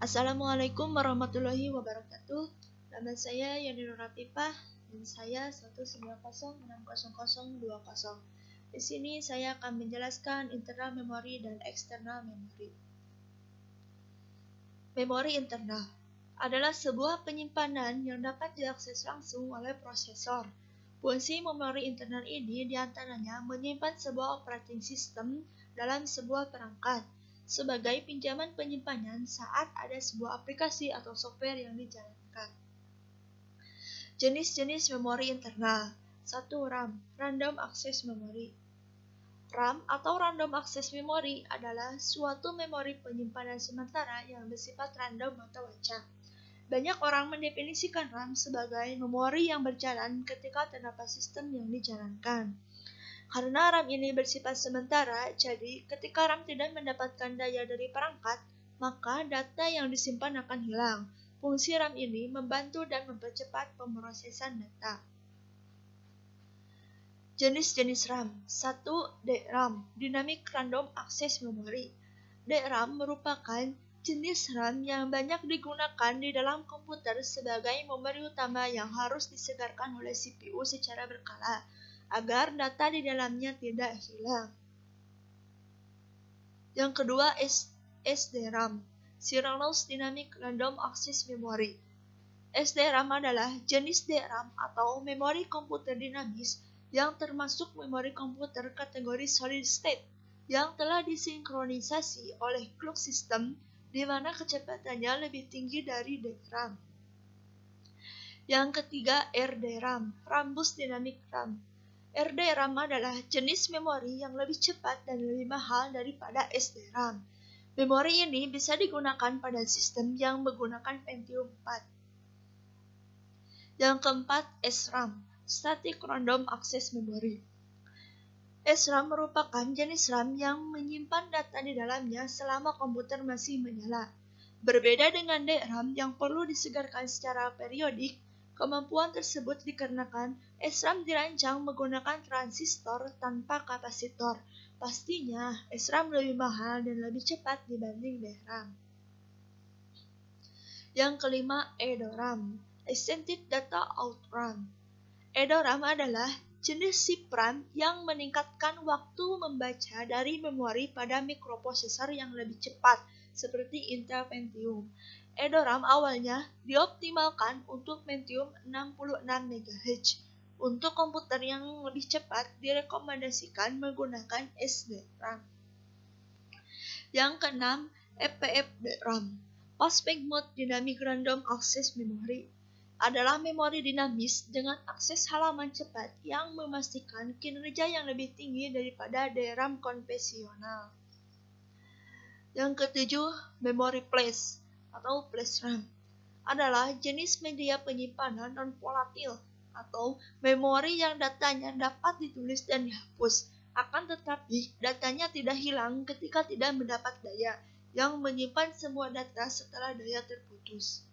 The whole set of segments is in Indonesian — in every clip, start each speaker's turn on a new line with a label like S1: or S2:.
S1: Assalamualaikum warahmatullahi wabarakatuh. Nama saya Yani Nur Atifah dan saya 1906020. Di sini saya akan menjelaskan internal memori dan eksternal memori. Memori internal adalah sebuah penyimpanan yang dapat diakses langsung oleh prosesor. Fungsi memori internal ini diantaranya menyimpan sebuah operating system dalam sebuah perangkat sebagai pinjaman penyimpanan saat ada sebuah aplikasi atau software yang dijalankan. Jenis-jenis memori internal. 1. RAM, Random Access Memory. RAM atau Random Access Memory adalah suatu memori penyimpanan sementara yang bersifat random atau acak. Banyak orang mendefinisikan RAM sebagai memori yang berjalan ketika terdapat sistem yang dijalankan. Karena RAM ini bersifat sementara, jadi ketika RAM tidak mendapatkan daya dari perangkat, maka data yang disimpan akan hilang. Fungsi RAM ini membantu dan mempercepat pemrosesan data. Jenis-jenis RAM. 1. DRAM, Dynamic Random Access Memory. DRAM merupakan jenis RAM yang banyak digunakan di dalam komputer sebagai memori utama yang harus disegarkan oleh CPU secara berkala, agar data di dalamnya tidak hilang. Yang kedua, SDRAM, Serialized Dynamic Random Access Memory. SDRAM adalah jenis DRAM atau memori komputer dinamis yang termasuk memori komputer kategori solid state yang telah disinkronisasi oleh clock system di mana kecepatannya lebih tinggi dari DRAM. Yang ketiga, RDRAM, Rambus Dynamic RAM. RDRAM adalah jenis memori yang lebih cepat dan lebih mahal daripada SDRAM. Memori ini bisa digunakan pada sistem yang menggunakan Pentium 4. Yang keempat, SRAM, Static Random Access Memory. SRAM merupakan jenis RAM yang menyimpan data di dalamnya selama komputer masih menyala. Berbeda dengan DRAM yang perlu disegarkan secara periodik, kemampuan tersebut dikarenakan SRAM dirancang menggunakan transistor tanpa kapasitor. Pastinya, SRAM lebih mahal dan lebih cepat dibanding DRAM. Yang kelima, EDORAM, Extended Data Out RAM. EDORAM adalah jenis chip RAM yang meningkatkan waktu membaca dari memori pada mikroprosesor yang lebih cepat, seperti Intel Pentium. EDORAM awalnya dioptimalkan untuk Pentium 66 MHz. Untuk komputer yang lebih cepat direkomendasikan menggunakan SDRAM. Yang keenam, FPFDRAM, Fast Mode Dynamic Random Access Memory, adalah memori dinamis dengan akses halaman cepat yang memastikan kinerja yang lebih tinggi daripada DRAM konvensional. Yang ketujuh, Memory Flash atau Flash RAM adalah jenis media penyimpanan non-volatil atau memori yang datanya dapat ditulis dan dihapus. Akan tetapi, datanya tidak hilang ketika tidak mendapat daya, yang menyimpan semua data setelah daya terputus.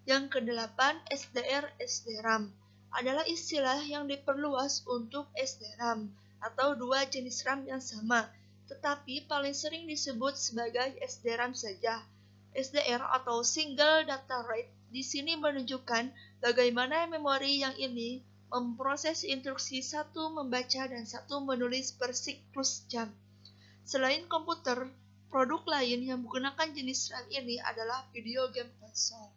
S1: Yang kedelapan, SDR/SDRAM adalah istilah yang diperluas untuk SDRAM atau dua jenis RAM yang sama, tetapi paling sering disebut sebagai SDRAM saja. SDR atau Single Data Rate di sini menunjukkan bagaimana memori yang ini memproses instruksi satu membaca dan satu menulis per siklus jam. Selain komputer, produk lain yang menggunakan jenis RAM ini adalah video game konsol.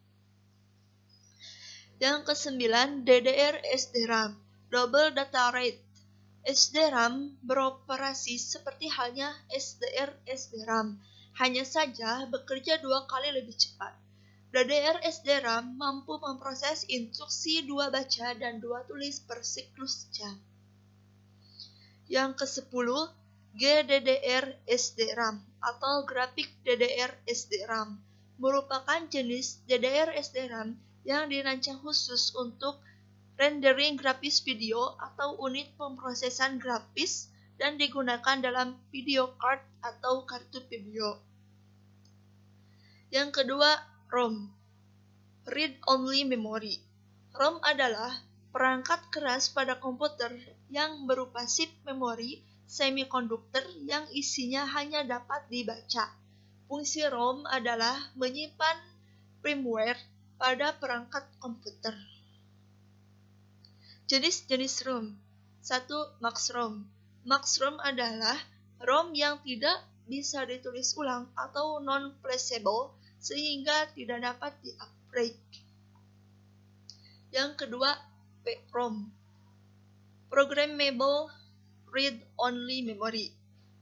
S1: Yang kesembilan, DDR/SDRAM, Double Data Rate. SDRAM beroperasi seperti halnya SDR/SDRAM, hanya saja bekerja 2 kali lebih cepat. DDR/SDRAM mampu memproses instruksi 2 baca dan 2 tulis per siklus jam. Yang ke-10, GDDR/SDRAM atau Graphic DDR/SDRAM merupakan jenis DDR/SDRAM yang dirancang khusus untuk rendering grafis video atau unit pemrosesan grafis dan digunakan dalam video card atau kartu video. Yang kedua, ROM, Read Only Memory. ROM adalah perangkat keras pada komputer yang berupa chip memori semikonduktor yang isinya hanya dapat dibaca. Fungsi ROM adalah menyimpan firmware pada perangkat komputer. Jenis-jenis ROM. 1. Max ROM. Max ROM adalah ROM yang tidak bisa ditulis ulang atau non-flexible sehingga tidak dapat di-upgrade. Yang kedua, PROM. Programmable Read-Only Memory.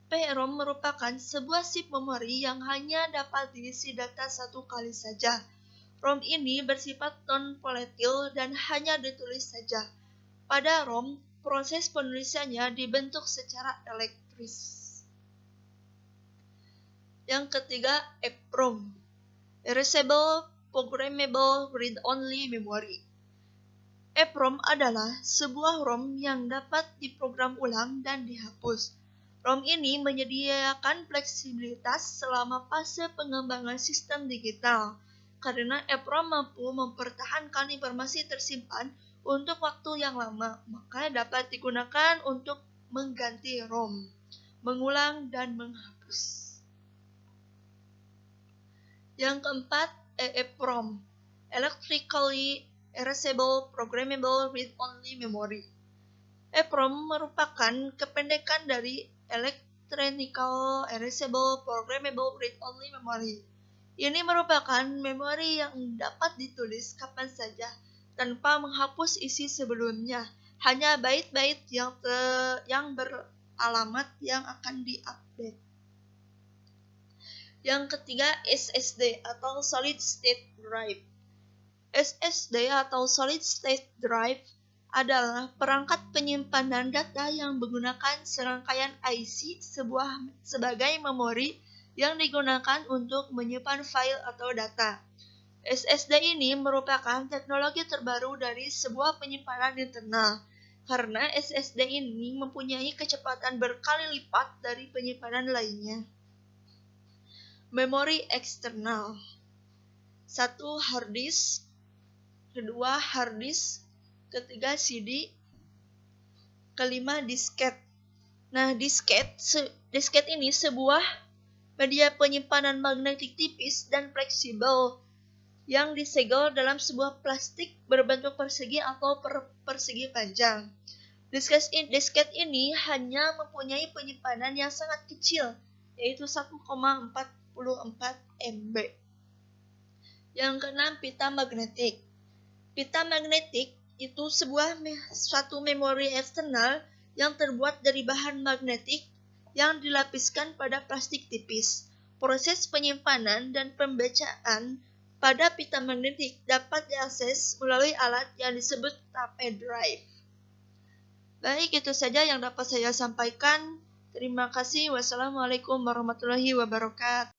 S1: PROM merupakan sebuah chip memori yang hanya dapat diisi data satu kali saja. ROM ini bersifat non-volatile dan hanya ditulis saja. Pada ROM, proses penulisannya dibentuk secara elektris. Yang ketiga, EPROM. Erasable Programmable Read-Only Memory. EPROM adalah sebuah ROM yang dapat diprogram ulang dan dihapus. ROM ini menyediakan fleksibilitas selama fase pengembangan sistem digital, karena EPROM mampu mempertahankan informasi tersimpan untuk waktu yang lama, maka dapat digunakan untuk mengganti ROM, mengulang, dan menghapus. Yang keempat, EEPROM, Electrically Erasable Programmable Read-Only Memory. EEPROM merupakan kependekan dari Electronical Erasable Programmable Read-Only Memory. Ini merupakan memori yang dapat ditulis kapan saja tanpa menghapus isi sebelumnya, hanya bait-bait yang beralamat yang akan diupdate. Yang ketiga, SSD atau Solid State Drive. SSD atau Solid State Drive adalah perangkat penyimpanan data yang menggunakan serangkaian IC sebagai memori yang digunakan untuk menyimpan file atau data. SSD ini merupakan teknologi terbaru dari sebuah penyimpanan internal, karena SSD ini mempunyai kecepatan berkali lipat dari penyimpanan lainnya. Memori eksternal. 1. Hard disk. 2. Hard disk. 3. CD. 5. Disket. Nah, disket ini sebuah media penyimpanan magnetik tipis dan fleksibel yang disegel dalam sebuah plastik berbentuk persegi atau persegi panjang. Disket ini hanya mempunyai penyimpanan yang sangat kecil, yaitu 1,44 MB. Yang keenam, pita magnetik. Pita magnetik itu suatu memori eksternal yang terbuat dari bahan magnetik yang dilapiskan pada plastik tipis. Proses penyimpanan dan pembacaan pada pita magnetik dapat diakses melalui alat yang disebut tape drive. Baik, itu saja yang dapat saya sampaikan. Terima kasih. Wassalamualaikum warahmatullahi wabarakatuh.